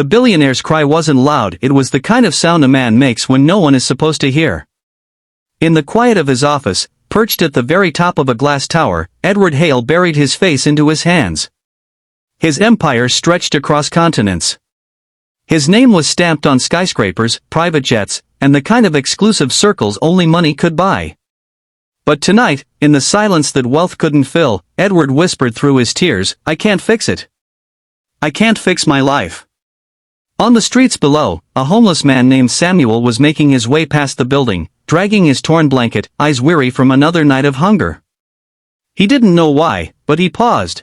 The billionaire's cry wasn't loud, it was the kind of sound a man makes when no one is supposed to hear. In the quiet of his office, perched at the very top of a glass tower, Edward Hale buried his face into his hands. His empire stretched across continents. His name was stamped on skyscrapers, private jets, and the kind of exclusive circles only money could buy. But tonight, in the silence that wealth couldn't fill, Edward whispered through his tears, "I can't fix it. I can't fix my life." On the streets below, a homeless man named Samuel was making his way past the building, dragging his torn blanket, eyes weary from another night of hunger. He didn't know why, but he paused.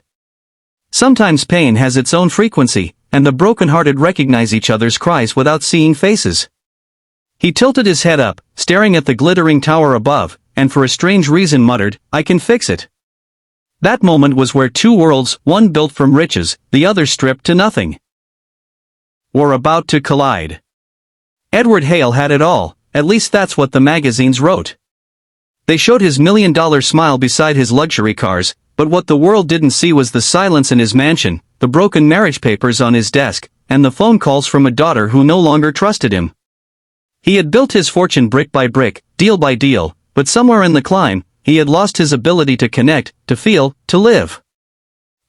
Sometimes pain has its own frequency, and the broken-hearted recognize each other's cries without seeing faces. He tilted his head up, staring at the glittering tower above, and for a strange reason muttered, "I can fix it." That moment was where two worlds, one built from riches, the other stripped to nothing, were about to collide. Edward Hale had it all, at least that's what the magazines wrote. They showed his million-dollar smile beside his luxury cars, but what the world didn't see was the silence in his mansion, the broken marriage papers on his desk, and the phone calls from a daughter who no longer trusted him. He had built his fortune brick by brick, deal by deal, but somewhere in the climb, he had lost his ability to connect, to feel, to live.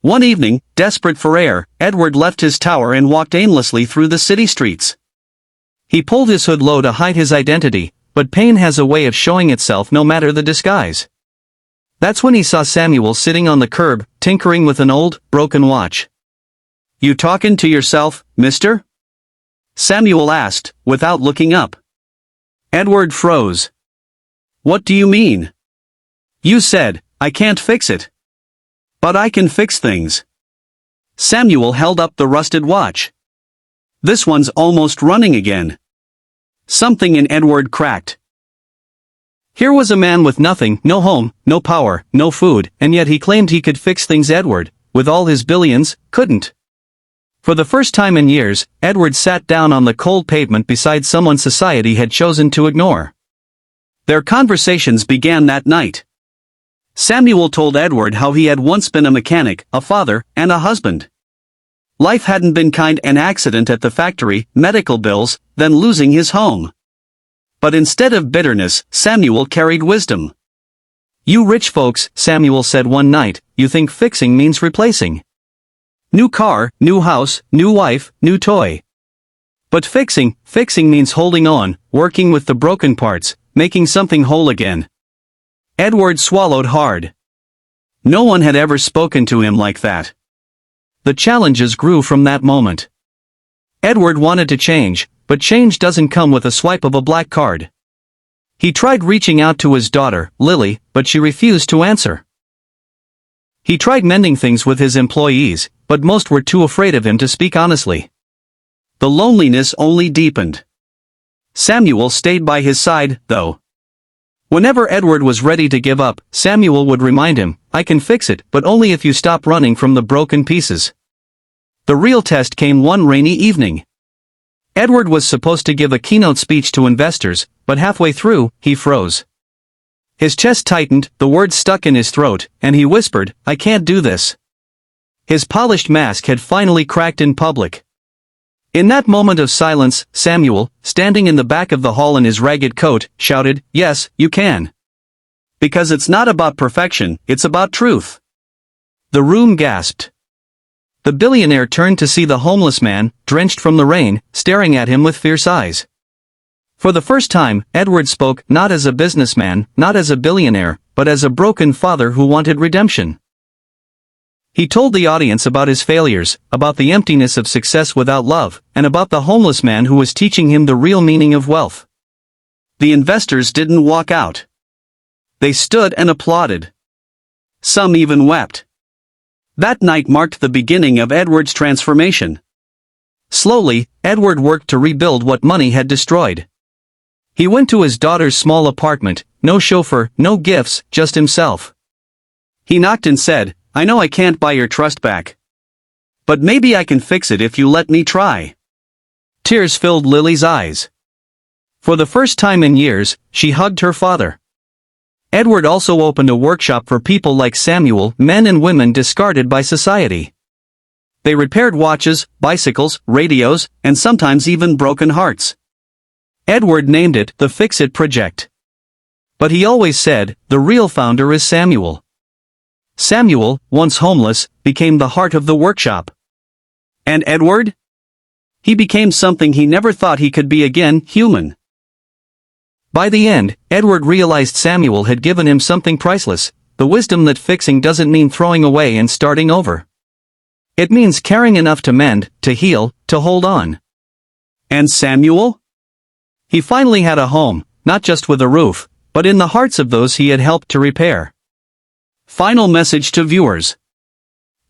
One evening, desperate for air, Edward left his tower and walked aimlessly through the city streets. He pulled his hood low to hide his identity, but pain has a way of showing itself no matter the disguise. That's when he saw Samuel sitting on the curb, tinkering with an old, broken watch. "You talkin' to yourself, mister?" Samuel asked, without looking up. Edward froze. "What do you mean? You said, I can't fix it." "But I can fix things." Samuel held up the rusted watch. "This one's almost running again." Something in Edward cracked. Here was a man with nothing, no home, no power, no food, and yet he claimed he could fix things. Edward, with all his billions, couldn't. For the first time in years, Edward sat down on the cold pavement beside someone society had chosen to ignore. Their conversations began that night. Samuel told Edward how he had once been a mechanic, a father, and a husband. Life hadn't been kind: an accident at the factory, medical bills, then losing his home. But instead of bitterness, Samuel carried wisdom. "You rich folks," Samuel said one night, "you think fixing means replacing. New car, new house, new wife, new toy. But fixing means holding on, working with the broken parts, making something whole again." Edward swallowed hard. No one had ever spoken to him like that. The challenges grew from that moment. Edward wanted to change, but change doesn't come with a swipe of a black card. He tried reaching out to his daughter, Lily, but she refused to answer. He tried mending things with his employees, but most were too afraid of him to speak honestly. The loneliness only deepened. Samuel stayed by his side, though. Whenever Edward was ready to give up, Samuel would remind him, "I can fix it, but only if you stop running from the broken pieces." The real test came one rainy evening. Edward was supposed to give a keynote speech to investors, but halfway through, he froze. His chest tightened, the words stuck in his throat, and he whispered, "I can't do this." His polished mask had finally cracked in public. In that moment of silence, Samuel, standing in the back of the hall in his ragged coat, shouted, "Yes, you can. Because it's not about perfection, it's about truth." The room gasped. The billionaire turned to see the homeless man, drenched from the rain, staring at him with fierce eyes. For the first time, Edward spoke, not as a businessman, not as a billionaire, but as a broken father who wanted redemption. He told the audience about his failures, about the emptiness of success without love, and about the homeless man who was teaching him the real meaning of wealth. The investors didn't walk out. They stood and applauded. Some even wept. That night marked the beginning of Edward's transformation. Slowly, Edward worked to rebuild what money had destroyed. He went to his daughter's small apartment, no chauffeur, no gifts, just himself. He knocked and said, "I know I can't buy your trust back. But maybe I can fix it if you let me try." Tears filled Lily's eyes. For the first time in years, she hugged her father. Edward also opened a workshop for people like Samuel, men and women discarded by society. They repaired watches, bicycles, radios, and sometimes even broken hearts. Edward named it the Fix-It Project. But he always said, the real founder is Samuel. Samuel, once homeless, became the heart of the workshop. And Edward? He became something he never thought he could be again, human. By the end, Edward realized Samuel had given him something priceless, the wisdom that fixing doesn't mean throwing away and starting over. It means caring enough to mend, to heal, to hold on. And Samuel? He finally had a home, not just with a roof, but in the hearts of those he had helped to repair. Final message to viewers.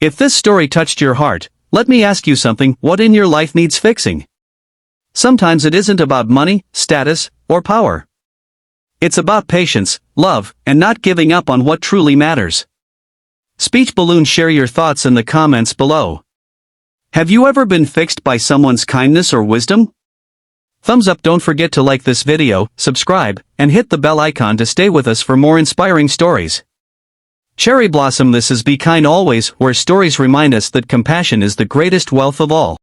If this story touched your heart, let me ask you something: what in your life needs fixing? Sometimes it isn't about money, status, or power. It's about patience, love, and not giving up on what truly matters. Speech Balloon, share your thoughts in the comments below. Have you ever been fixed by someone's kindness or wisdom? Thumbs up. Don't forget to like this video, subscribe, and hit the bell icon to stay with us for more inspiring stories. Cherry Blossom, this is Be Kind Always, where stories remind us that compassion is the greatest wealth of all.